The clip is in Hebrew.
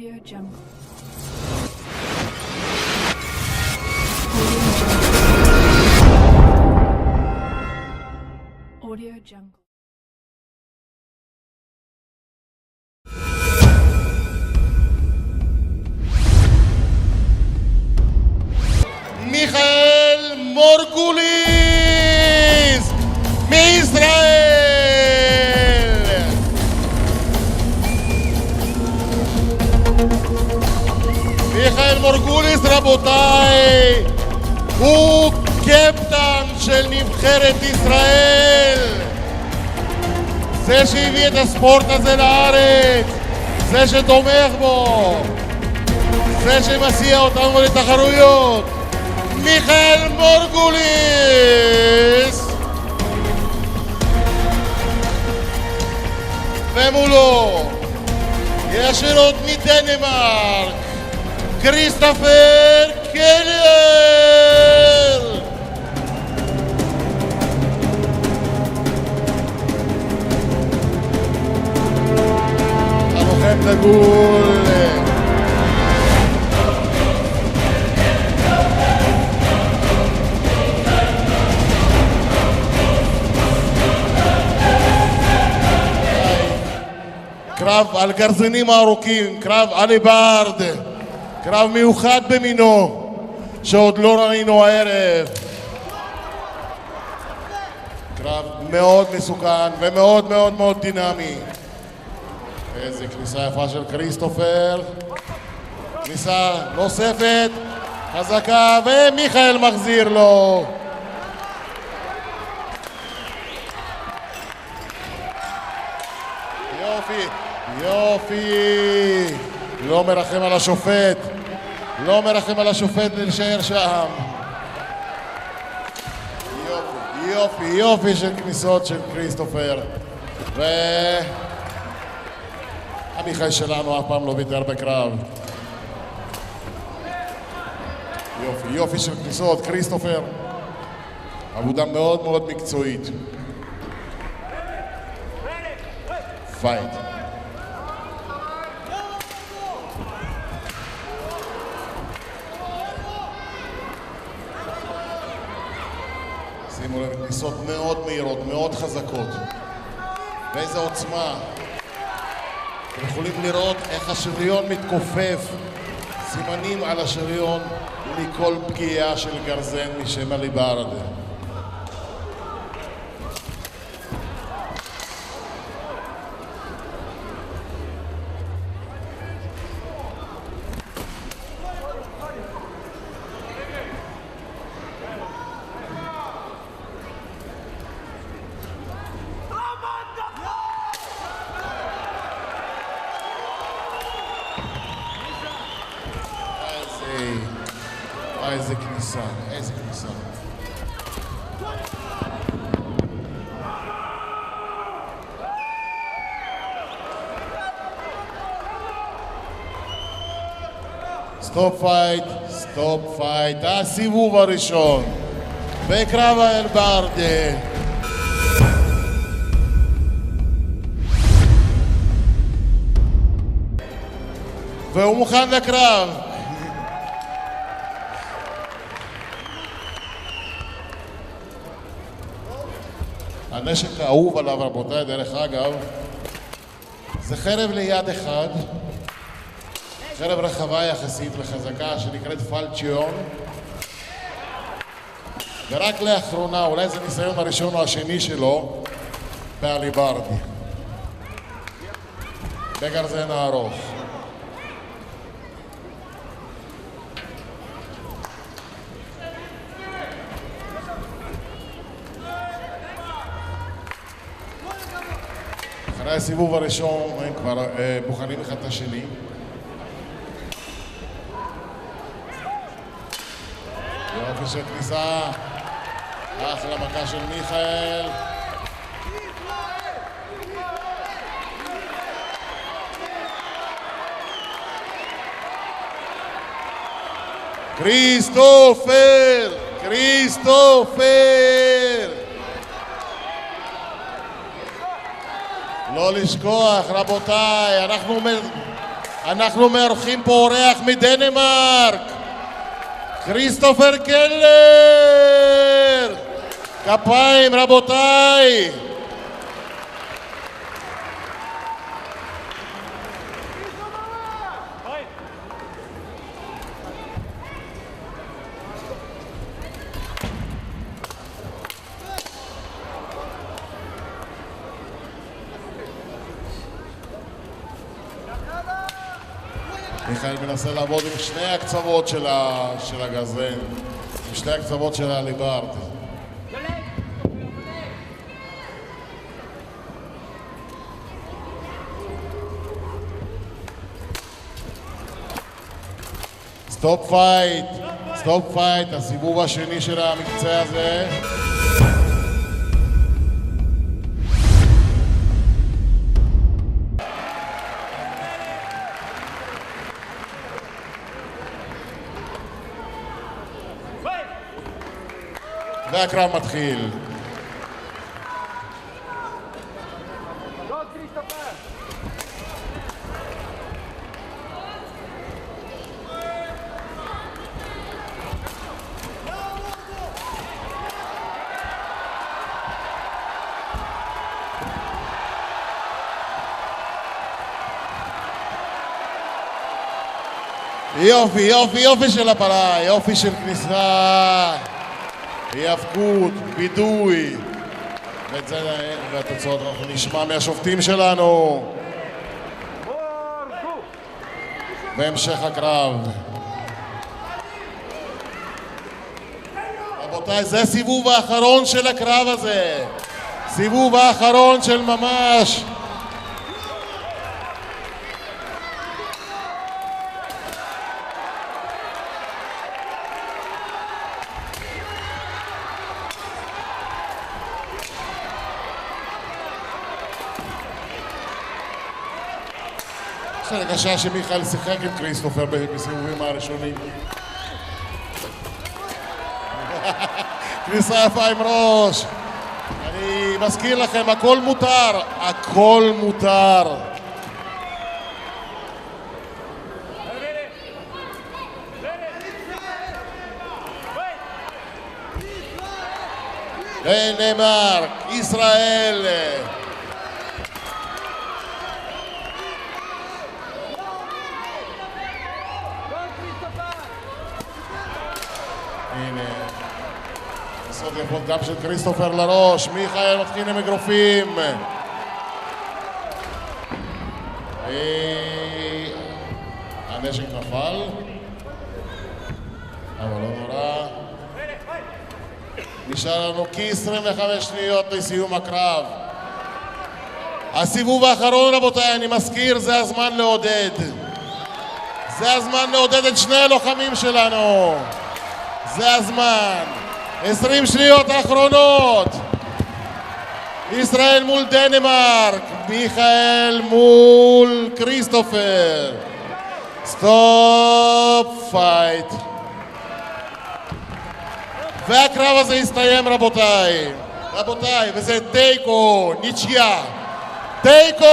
Audio Jungle. Audio Jungle. מיכאל מורגוליס מישראל. מיכאל מורגוליס, רבותיי, הוא קפטן של נבחרת ישראל, זה שהביא את הספורט הזה לארץ, זה שתומך בו, זה שמסיע אותנו לתחרויות. מיכאל מורגוליס, ומולו יש עוד מדנמרק כריסטופר קלר. הלוחם דגול, קרב על גרזנים הארוכים, קרב אליברד, קרב מיוחד במינו שעוד לא ראינו הערב. קרב מאוד מסוכן ומאוד מאוד מאוד דינמי. איזה כניסה יפה של כריסטופר, כניסה נוספת חזקה, ומיכאל מחזיר לו. יופי, יופי, לא מרחם על השופט, לא מרחם על השופט להישאר שם. יופי, יופי, יופי של כניסות של כריסטופר. והמיכאל שלנו אף פעם לא ויתר בקרב. יופי, יופי של כניסות, כריסטופר. עבודה מאוד מאוד מקצועית. פייט. שימו לב, כניסות מאוד מהירות, מאוד חזקות. ואיזה עוצמה. אתם יכולים לראות איך השריון מתכופף. סימנים על השריון מכל פגיעה של גרזן משם אליברד. איזה כניסה, איזה כניסה. סטופ פייט, סטופ פייט. הסיבוב הראשון בקרב האליברד. והוא מוכן לקרב. הנשק האהוב עליו, רבותיי, דרך אגב, זה חרב ליד אחד, חרב רחבה יחסית וחזקה שנקראת פלצ'יון, ורק לאחרונה, אולי זה ניסיון הראשון או השני שלו, באליברד, בגרזן הארוך. אחרי הסיבוב הראשון הם כבר בוחנים אחד את השני. יופי של כניסה. אחלה מכה של מיכאל. כריסטופר! כריסטופר! לא לשכוח, רבותיי, אנחנו מארחים פה אורח מדנמרק, כריסטופר קלר. כפיים רבותיי. מיכאל מנסה לעבוד עם שני הקצוות של הגזרן, עם שני הקצוות של הליברד. סטופ פייט, הסיבוב השני של המקצה הזה. והקרב מתחיל. יופי של הפלה, יופי של כניסה, היאבקות, בידוי. ואת זה, והתוצאות אנחנו נשמע מהשופטים שלנו בהמשך הקרב. רבותיי, זה סיבוב האחרון של הקרב הזה, סיבוב האחרון של ממש. יש לי הרגשה שמיכאל שיחק עם כריסטופר בסיבובים הראשונים. כניסה יפה עם ראש. אני מזכיר לכם, הכל מותר, הכל מותר. דנמרק, ישראל. הנה, ניסות יפות גם של כריסטופר לראש. מיכאל מתחיל עם אגרופים. הנשק נפל, אבל לא נורא. נשאר לנו כ-25 שניות לסיום הקרב. הסיבוב האחרון רבותיי, אני מזכיר, זה הזמן לעודד. זה הזמן לעודד את שני הלוחמים שלנו. זה הזמן. 20 שניות האחרונות. ישראל מול דנמרק, מיכאל מול כריסטופר. סטופ פייט. והקרב הזה הסתיים רבותיי. רבותיי, וזה תיקו, ניצ'יה. תיקו!